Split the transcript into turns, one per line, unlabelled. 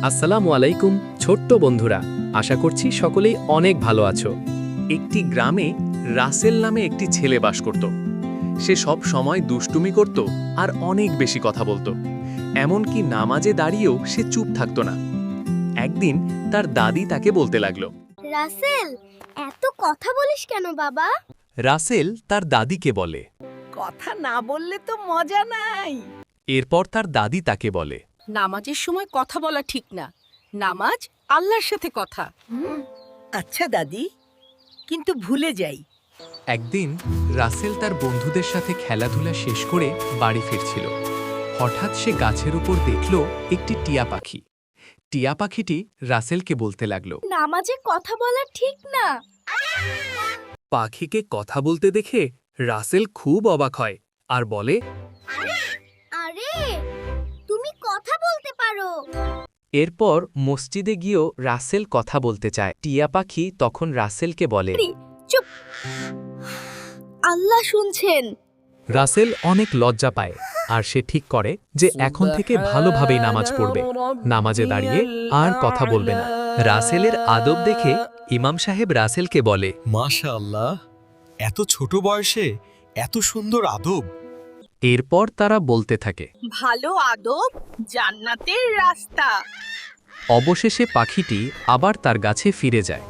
আসসালামু আলাইকুম ছোট্ট বন্ধুরা, আশা করছি সকলেই অনেক ভালো আছো। একটি গ্রামে রাসেল নামে একটি ছেলে বাস করত। সে সব সময় দুষ্টুমি করত আর অনেক বেশি কথা বলতো। এমনকি নামাজে দাঁড়িয়েও সে চুপ থাকতো না। একদিন তার দাদি তাকে বলতে লাগলো,
রাসেল, এত কথা বলিস কেন বাবা?
রাসেল তার দাদিকে বলে।
কথা না বললে তো মজা নাই।
এরপর তার দাদি তাকে বলে,
নামাজের সময় কথা বলা ঠিক না। নামাজ আল্লাহর সাথে কথা। আচ্ছা দাদি, কিন্তু ভুলে যাই।
একদিন রাসেল তার বন্ধুদের সাথে খেলাধুলা শেষ করে বাড়ি ফিরছিল। হঠাৎ সে গাছের উপর দেখল একটি টিয়া পাখি। টিয়া পাখিটি রাসেলকে বলতে লাগলো,
নামাজে কথা বলা ঠিক না।
পাখিকে কথা বলতে দেখে রাসেল খুব অবাক হয় আর বলে,
আরে, তুমি কথা বলতে পারো।
এরপর মসজিদে গিয়েও রাসেল কথা বলতে চায়। টিয়া পাখি তখন রাসেলকে বলে,
চুপ, আল্লাহ শুনছেন।
রাসেল অনেক লজ্জা পায় আর সে ঠিক করে যে এখন থেকে ভালোভাবেই নামাজ পড়বে, নামাজে দাঁড়িয়ে আর কথা বলবে না। রাসেলের আদব দেখে ইমাম সাহেব রাসেলকে বলে,
মাশাআল্লাহ, এত ছোট বয়সে এত সুন্দর আদব।
এরপর তারা বলতে থাকে।
ভালো আদব জান্নাতের রাস্তা।
অবশেষে পাখিটি আবার তার গাছে ফিরে যায়।